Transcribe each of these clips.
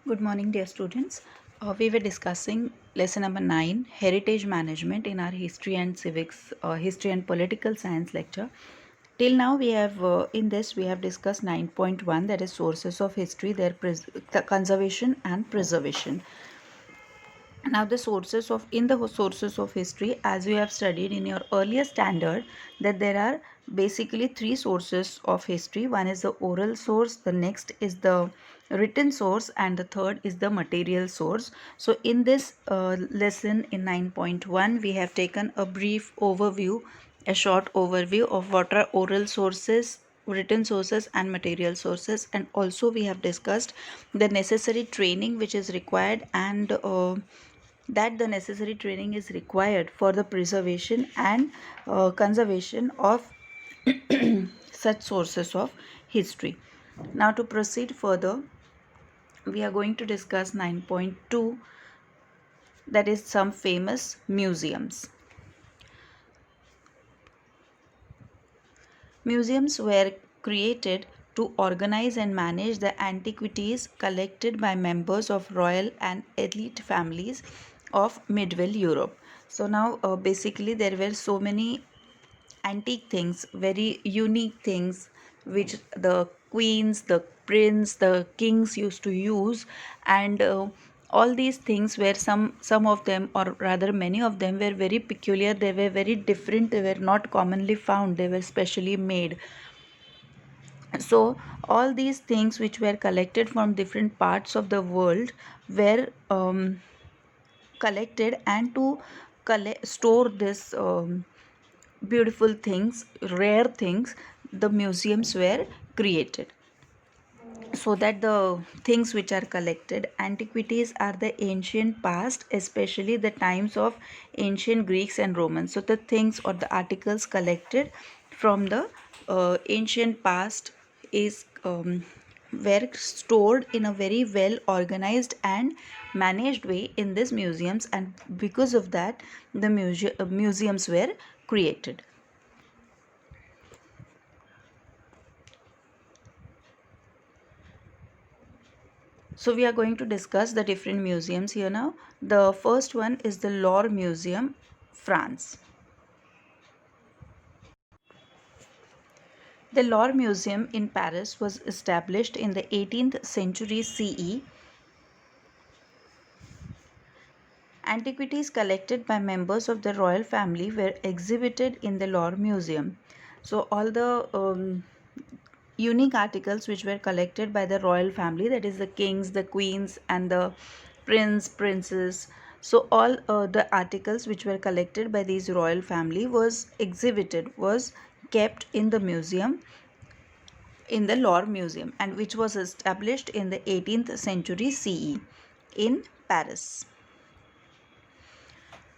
Good morning, dear students. We were discussing lesson number 9, heritage management, in our history and civics, history and political science lecture. Till now, we have in this we have discussed 9.1, that is sources of history, the conservation and preservation. Now the sources of in the sources of history, as you have studied in your earlier standard, that there are basically three sources of history. One is the oral source, the next is the written source, and the third is the material source. So in this lesson in 9.1, we have taken a brief overview, a short overview of what are oral sources, written sources and material sources, and also we have discussed the necessary training which is required, and that the necessary training is required for the preservation and conservation of such sources of history. Now to proceed further, we are going to discuss 9.2, that is some famous museums. Museums were created to organize and manage the antiquities collected by members of royal and elite families of medieval Europe. So now basically there were so many antique things, very unique things which the queens, the prince, the kings used to use, and all these things were some of them, or rather many of them, were very peculiar. They were very different. They were not commonly found. They were specially made. So all these things which were collected from different parts of the world were collected, and to store this beautiful things, rare things, the museums were created. So that the things which are collected, antiquities, are the ancient past, especially the times of ancient Greeks and Romans. So the things or the articles collected from the ancient past is were stored in a very well organized and managed way in these museums, and because of that the museums were created. So we are going to discuss the different museums here now. The first one is the Louvre Museum, France. The Louvre Museum in Paris was established in the 18th century CE. Antiquities collected by members of the royal family were exhibited in the Louvre Museum. So all the unique articles which were collected by the royal family, that is the kings, the queens, and the princes, so all the articles which were collected by these royal family was exhibited, was kept in the museum, in the Louvre Museum, and which was established in the 18th century CE in Paris.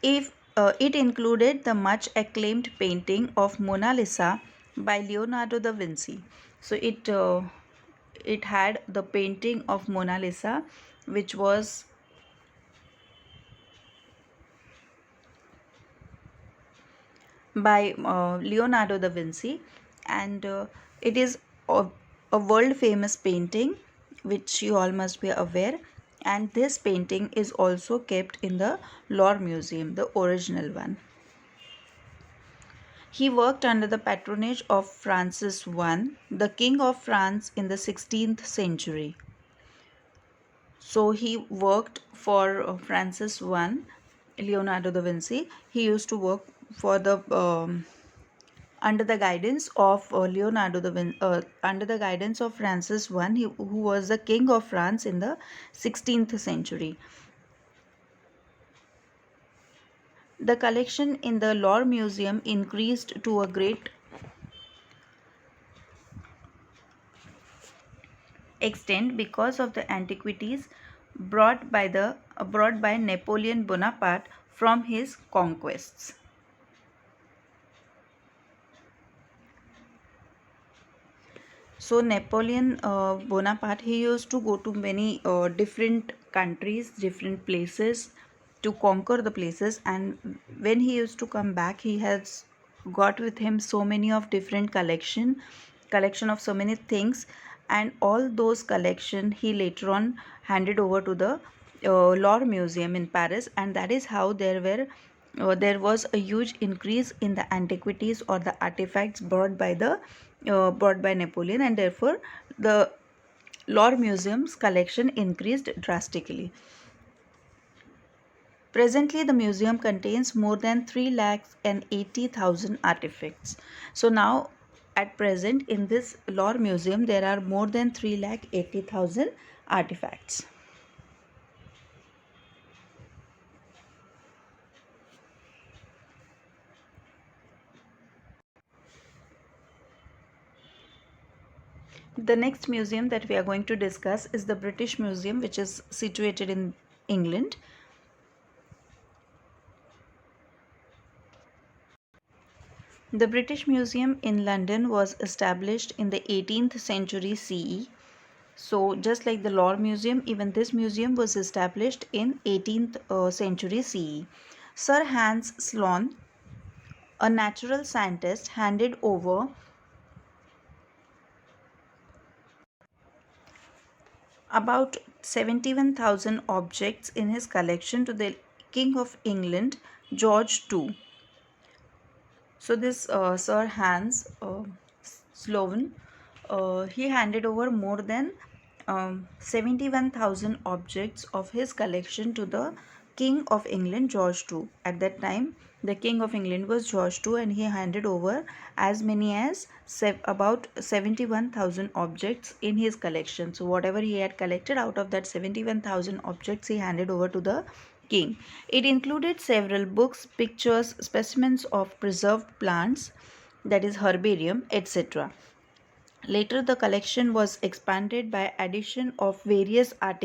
If it included the much acclaimed painting of Mona Lisa by Leonardo da Vinci. So it had the painting of Mona Lisa, which was by Leonardo da Vinci, and it is a world famous painting which you all must be aware, and this painting is also kept in the Louvre Museum, the original one. He worked under the patronage of Francis I, the King of France in the 16th century. So he worked for Francis I, Leonardo da Vinci. He used to work for the under the guidance of under the guidance of Francis I, who was the King of France in the 16th century. The collection in the Louvre Museum increased to a great extent because of the antiquities brought by Napoleon Bonaparte from his conquests. So Napoleon Bonaparte, he used to go to many different countries, different places, to conquer the places, and when he used to come back, he has got with him so many of different collection of so many things, and all those collection he later on handed over to the Louvre Museum in Paris, and that is how there was a huge increase in the antiquities or the artifacts brought by Napoleon, and therefore the Louvre Museum's collection increased drastically. Presently, the museum contains more than 3,80,000 artifacts. So now, at present, in this Louvre Museum, there are more than 3,80,000 artifacts. The next museum that we are going to discuss is the British Museum, which is situated in England. The British Museum in London was established in the 18th century CE. So just like the Louvre Museum, even this museum was established in 18th century CE. Sir Hans Sloane, a natural scientist, handed over about 71,000 objects in his collection to the King of England, George II. So this Sir Hans Sloane, he handed over more than 71,000 objects of his collection to the King of England, George II. At that time, the King of England was George II, and he handed over as many as about 71,000 objects in his collection. So whatever he had collected, out of that 71,000 objects, he handed over to the king. It included several books, pictures, specimens of preserved plants, that is herbarium, etc. Later, the collection was expanded by addition of various art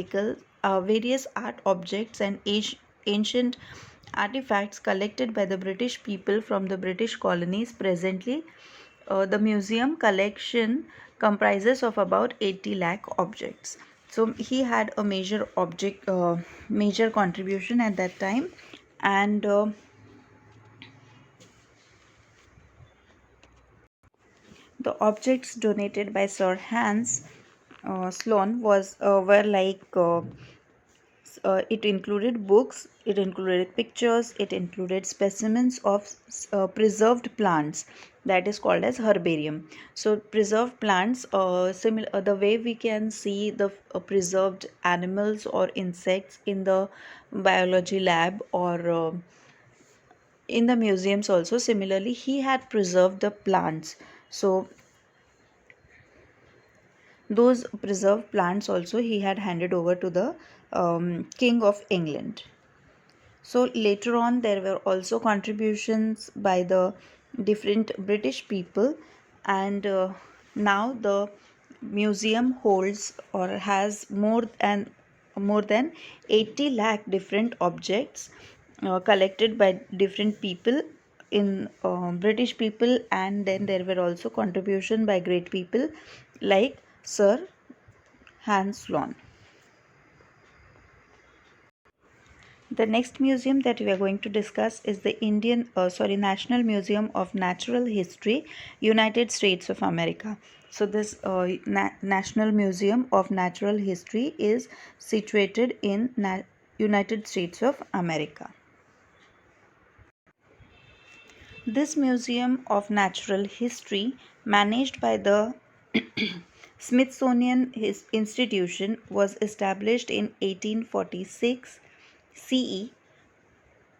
objects and ancient artifacts collected by the British people from the British colonies. Presently, the museum collection comprises of about 80 lakh objects. So he had a major contribution at that time, and the objects donated by Sir Hans Sloane were like it included books, it included pictures, it included specimens of preserved plants, that is called as herbarium. So preserved plants, the way we can see the preserved animals or insects in the biology lab or in the museums also, similarly he had preserved the plants. So those preserved plants also he had handed over to the King of England. So later on, there were also contributions by the different British people, and now the museum holds or has more than 80 lakh different objects collected by different people in British people, and then there were also contribution by great people like Sir Hans Sloane. The next museum that we are going to discuss is the National Museum of Natural History, United States of America. So this National Museum of Natural History is situated in United States of America. This Museum of Natural History, managed by the Smithsonian Institution, was established in 1846 CE.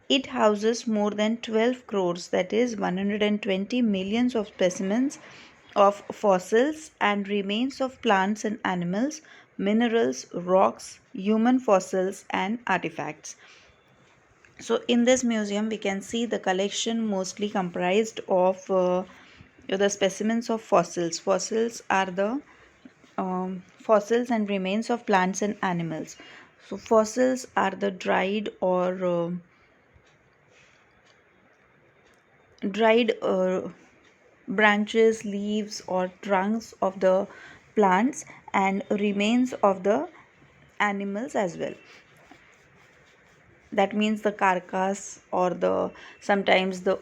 It houses more than 12 crores, that is 120 millions of specimens of fossils and remains of plants and animals, minerals, rocks, human fossils, and artifacts. So in this museum we can see the collection mostly comprised of the specimens of fossils. Fossils are the fossils and remains of plants and animals. So fossils are the dried branches, leaves, or trunks of the plants, and remains of the animals as well. That means the carcass, or the sometimes the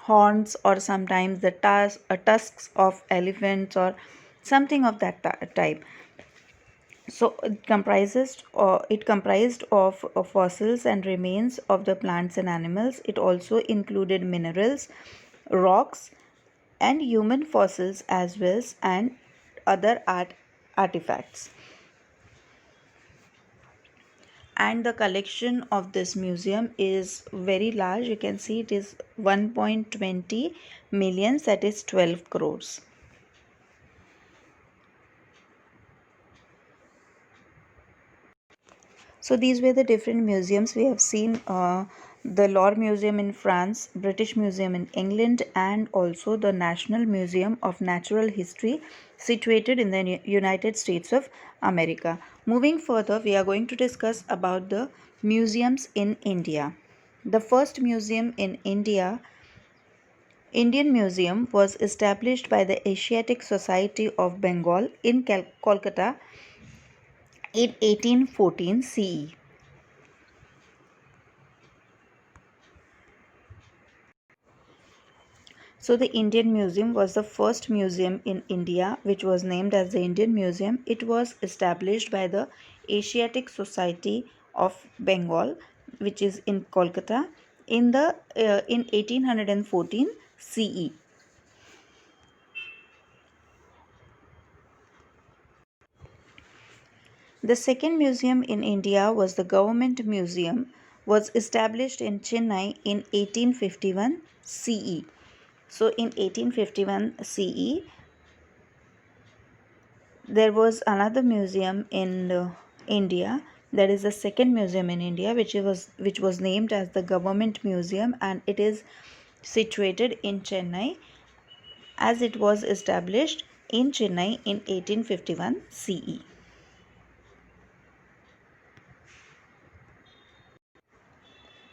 horns, or sometimes the tusks of elephants, or something of that type. So it comprised of fossils and remains of the plants and animals. It also included minerals, rocks, and human fossils as well, and other artifacts. And the collection of this museum is very large. You can see it is 1.20 millions, that is 12 crores. So these were the different museums we have seen. The Louvre Museum in France, British Museum in England, and also the National Museum of Natural History situated in the United States of America. Moving further, we are going to discuss about the museums in India. The first museum in India, Indian Museum, was established by the Asiatic Society of Bengal in Kolkata in 1814 CE. So the Indian Museum was the first museum in India which was named as the Indian Museum. It was established by the Asiatic Society of Bengal, which is in Kolkata, in 1814 CE. The second museum in India was the Government Museum, was established in Chennai in 1851 CE. So in 1851 CE, there was another museum in India, that is the second museum in India, which was named as the Government Museum, and it is situated in Chennai, as it was established in Chennai in 1851 CE.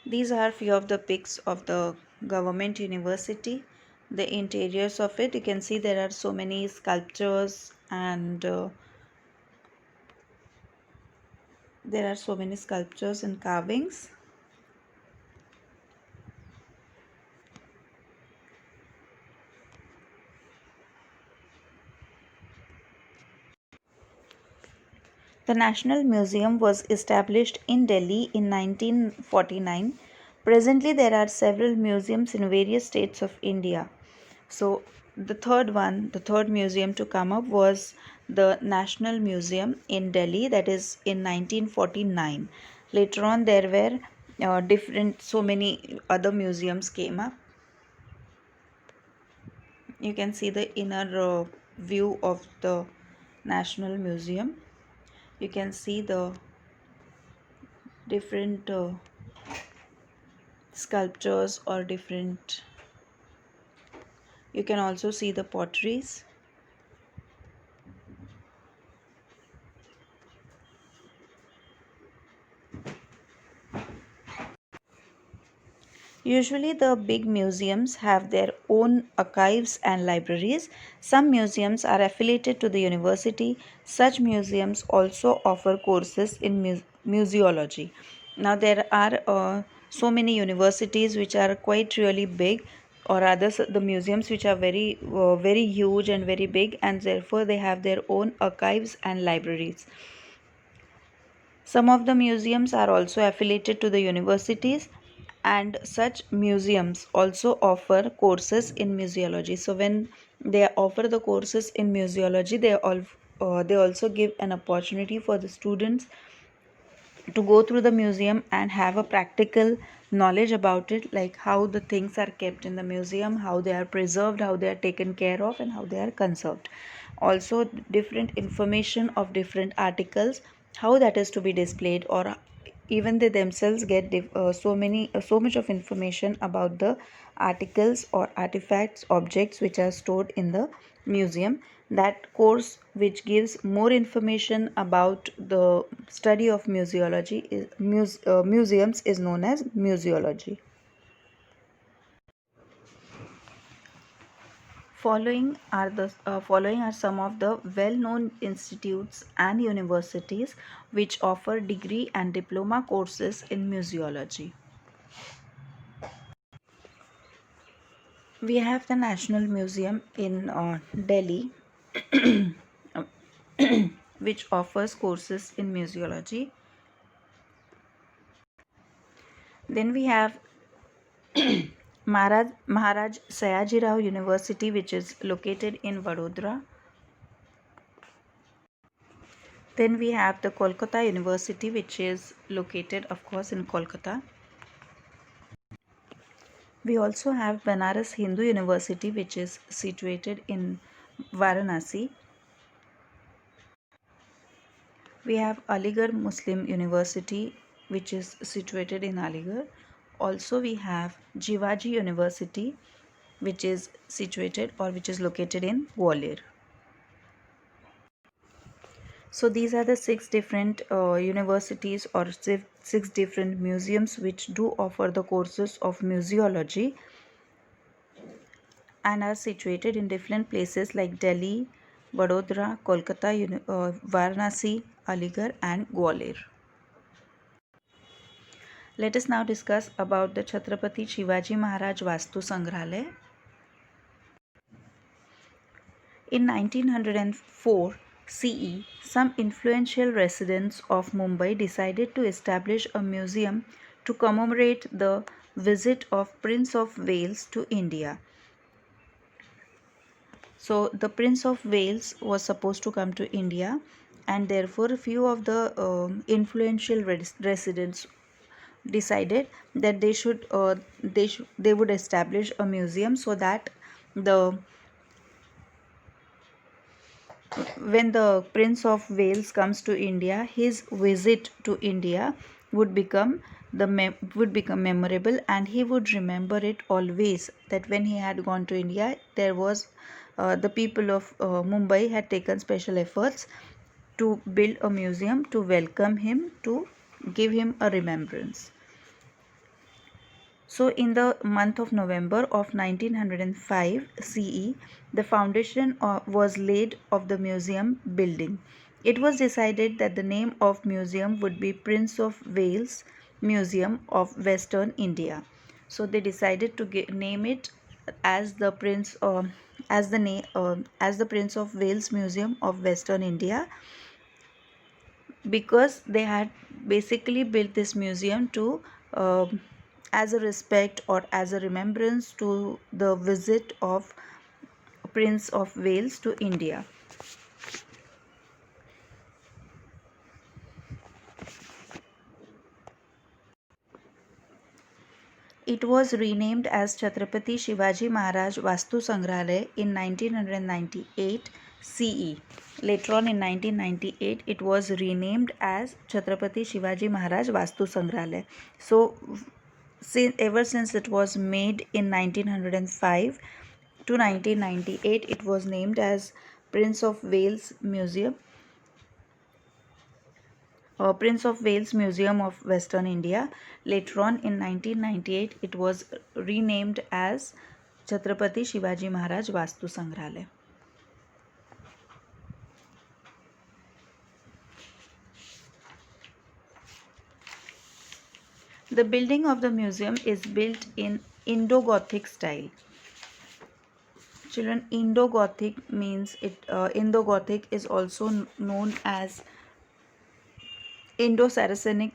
These are few of the pics of the government university. The interiors of it, you can see there are so many sculptures, and there are so many sculptures and carvings. The National Museum was established in Delhi in 1949. Presently, there are several museums in various states of India. So, the third museum to come up was the National Museum in Delhi, that is in 1949. Later on, there were so many other museums came up. You can see the inner view of the National Museum. You can see the different sculptures or different, you can also see the potteries. Usually the big museums have their own archives and libraries. Some museums are affiliated to the university. Such museums also offer courses in museology. Now there are so many universities which are quite really big, or rather the museums which are very huge and very big, and therefore they have their own archives and libraries. Some of the museums are also affiliated to the universities, and such museums also offer courses in museology. So when they offer the courses in museology, they also give an opportunity for the students to go through the museum and have a practical knowledge about it, like how the things are kept in the museum, how they are preserved, how they are taken care of, and how they are conserved. Also different information of different articles, how that is to be displayed, or even they themselves get so much of information about the articles or artifacts, objects which are stored in the museum. That course which gives more information about the study of museums is known as museology. Following are some of the well-known institutes and universities which offer degree and diploma courses in museology. We have the National Museum in Delhi. which offers courses in museology. Then we have Maharaj Sayajirao University, which is located in Vadodara. Then we have the Kolkata University, which is located, of course, in Kolkata. We also have Banaras Hindu University, which is situated in Varanasi. We have Aligarh Muslim University, which is situated in Aligarh. Also, we have Jivaji University, which is situated or which is located in Gwalior. So these are the six different universities or six different museums which do offer the courses of museology and are situated in different places like Delhi, Vadodara, Kolkata, Varanasi, Aligarh and Gwalior. Let us now discuss about the Chhatrapati Shivaji Maharaj Vastu Sangrahalaya. In 1904 CE, some influential residents of Mumbai decided to establish a museum to commemorate the visit of Prince of Wales to India. So the Prince of Wales was supposed to come to India, and therefore few of the influential residents decided that they would establish a museum so that the when the Prince of Wales comes to India, his visit to India would become would become memorable, and he would remember it always that when he had gone to India, there was the people of Mumbai had taken special efforts to build a museum to welcome him, to give him a remembrance. So in the month of November of 1905 CE, the foundation was laid of the museum building. It was decided that the name of museum would be Prince of Wales Museum of Western India. So they decided to name it as the as the Prince of Wales Museum of Western India, because they had basically built this museum to as a respect or as a remembrance to the visit of Prince of Wales to India. It was renamed as Chhatrapati Shivaji Maharaj Vastu Sangrahalaya in 1998 CE. Later on in 1998, it was renamed as Chhatrapati Shivaji Maharaj Vastu Sangrahalaya. So, ever since it was made in 1905 to 1998, it was named as Prince of Wales Museum, Prince of Wales Museum of Western India. Later on in 1998, it was renamed as Chhatrapati Shivaji Maharaj Vastu Sangrahalaya. The building of the museum is built in Indo-Gothic style. Children, Indo-Gothic means Indo-Gothic is also known as Indo-Saracenic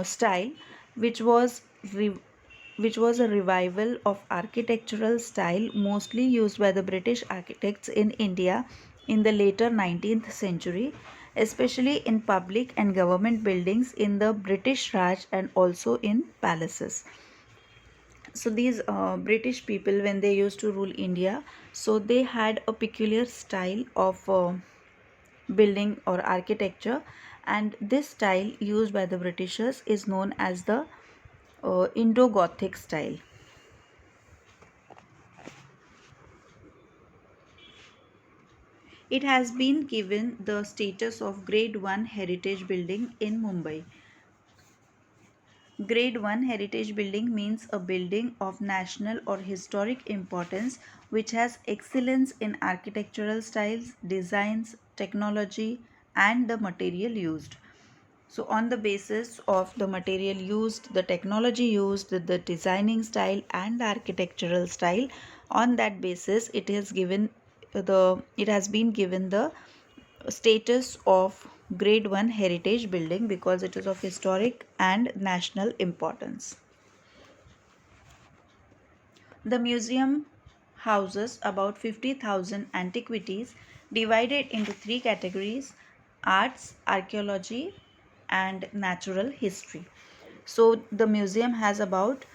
style, which was a revival of architectural style mostly used by the British architects in India in the later 19th century, especially in public and government buildings in the British Raj and also in palaces. So these British people, when they used to rule India, so they had a peculiar style of building or architecture, and this style used by the Britishers is known as the Indo-Gothic style. It has been given the status of Grade 1 heritage building in Mumbai. Grade 1 heritage building means a building of national or historic importance which has excellence in architectural styles, designs, technology and the material used. So on the basis of the material used, the technology used, the designing style and the architectural style, on that basis it is given it has been given the status of grade 1 heritage building because it is of historic and national importance. The museum houses about 50,000 antiquities divided into three categories: arts, archaeology, and natural history. So, the museum has about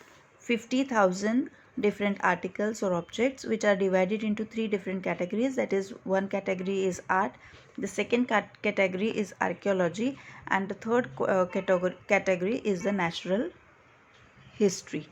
50,000 different articles or objects which are divided into three different categories. That is, one category is art, the second category is archaeology, and the third category is the natural history.